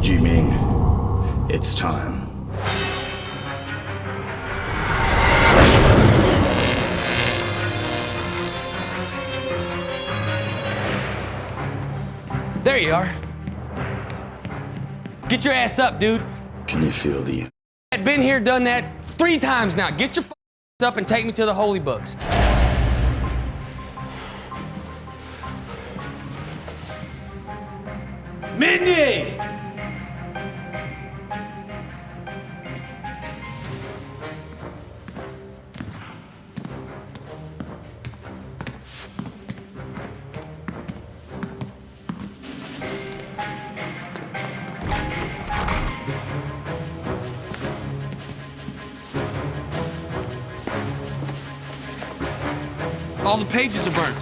Jiming, it's time. There you are. Get your ass up, dude. Can you feel the... I've been here, done that 3 times now. Get your ass up and take me to the holy books. Mindy! All the pages are burnt.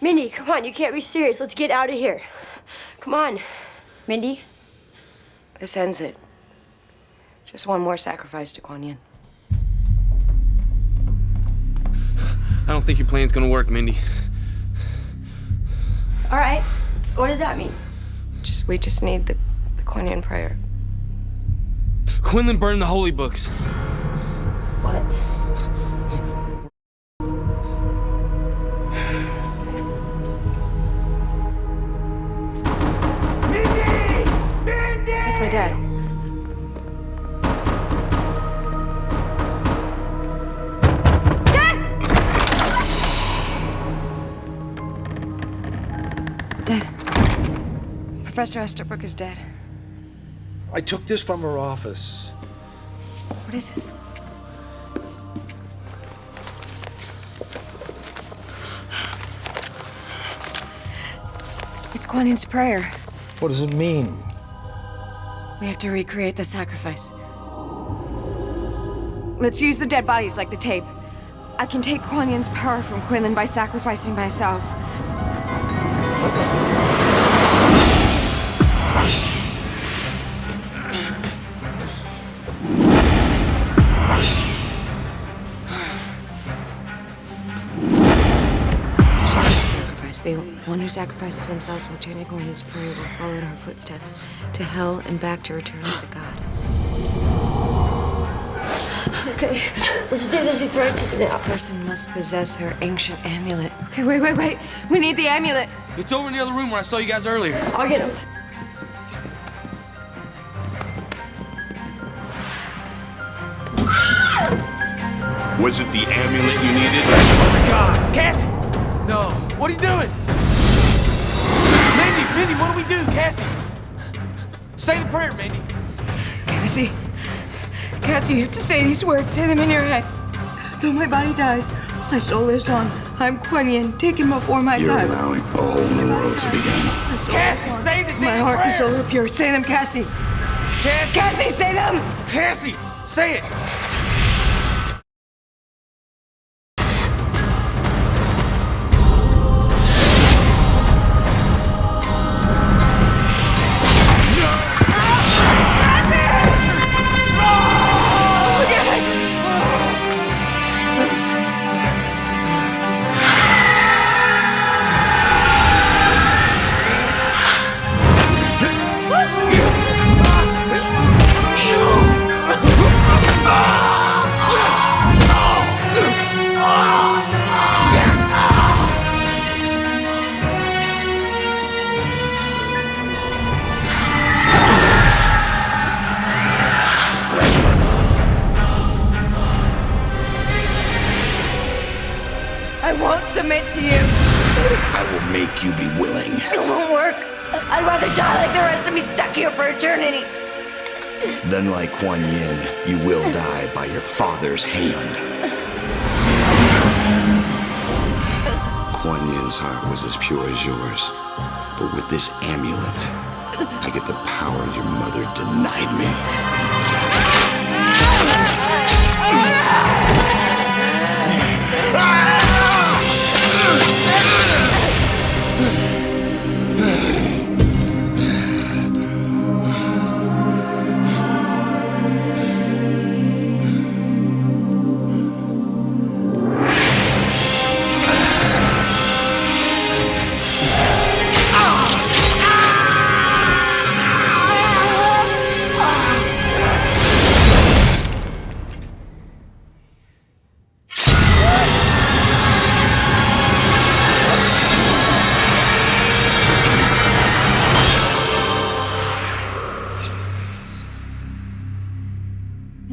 Mindy, come on, you can't be serious. Let's get out of here. Come on. Mindy, this ends it. Just one more sacrifice to Quan Yin. I don't think your plan's gonna work, Mindy. All right. What does that mean? We just need the Quan Yin prayer. Quinlan burned the holy books. What? That's my dad. Dad! Professor Estabrook is dead. I took this from her office. What is it? It's Quan Yin's prayer. What does it mean? We have to recreate the sacrifice. Let's use the dead bodies like the tape. I can take Quan Yin's power from Quinlan by sacrificing myself. The one who sacrifices themselves will chanting Quan Yin's prayer will follow in her footsteps to hell and back to return as a god. Okay, let's do this before I take it out. A person must possess her ancient amulet. Okay, wait. We need the amulet. It's over in the other room where I saw you guys earlier. I'll get him. Was it the amulet you needed? Oh my God, Cassie! No. What are you doing? Mindy, what do we do, Cassie? Say the prayer, Mindy. Cassie, you have to say these words. Say them in your head. Though my body dies, my soul lives on. I'm Quan Yin, taken before my You're time. allowing a whole new world to begin. Cassie, say the damn My heart prayer. and soul are pure. Say them, Cassie. Cassie, say them. Cassie, say it. I won't submit to you. I will make you be willing. It won't work. I'd rather die like the rest of me stuck here for eternity. Then, like Quan Yin, you will die by your father's hand. Quan Yin's heart was as pure as yours. But with this amulet, I get the power your mother denied me.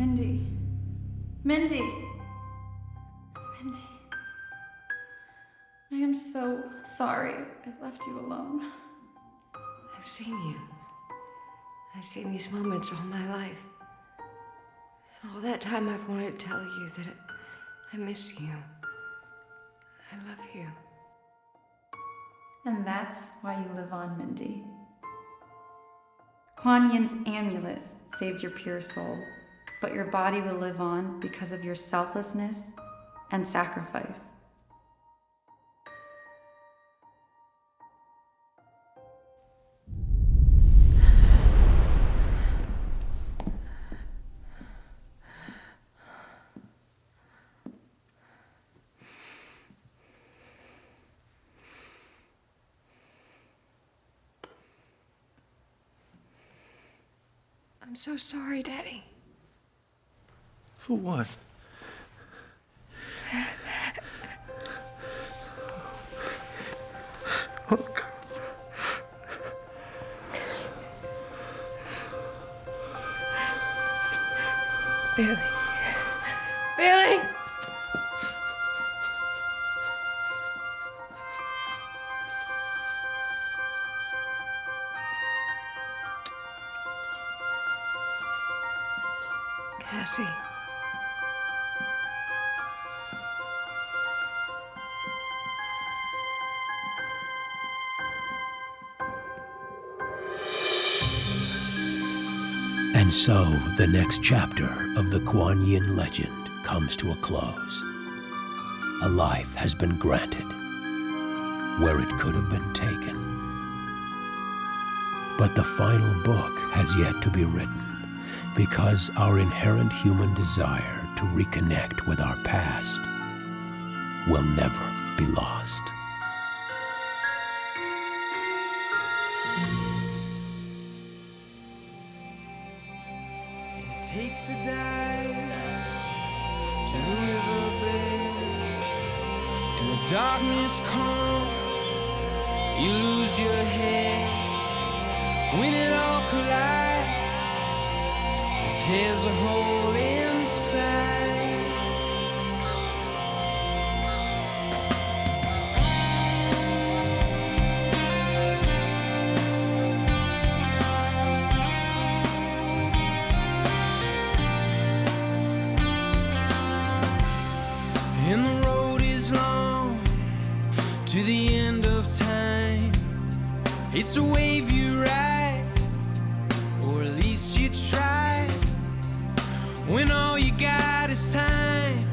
Mindy. Mindy. Mindy. I am so sorry I left you alone. I've seen you. I've seen these moments all my life. And all that time I've wanted to tell you that I miss you. I love you. And that's why you live on, Mindy. Quan Yin's amulet saved your pure soul, but your body will live on because of your selflessness and sacrifice. I'm so sorry, Daddy. For what? Look. Billy. Billy! Cassie. And so, the next chapter of the Quan Yin legend comes to a close. A life has been granted where it could have been taken. But the final book has yet to be written, because our inherent human desire to reconnect with our past will never be lost. And it takes a dive to the riverbed, and the darkness comes, you lose your head. When it all collides, tears a hole inside. And the road is long to the end of time. It's a wave you ride, or at least you try. When all you got is time,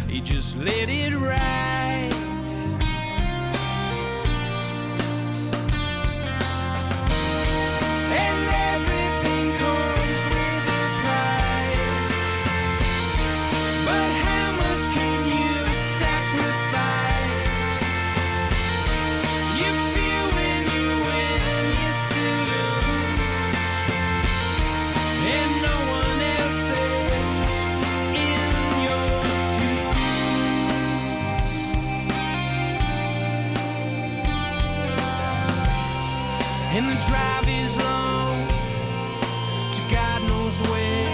you just let it ride. And everything comes with a price. But how much can you sacrifice? You feel when you win, you still lose. And no one else is in your shoes. And the drive is long to God knows where.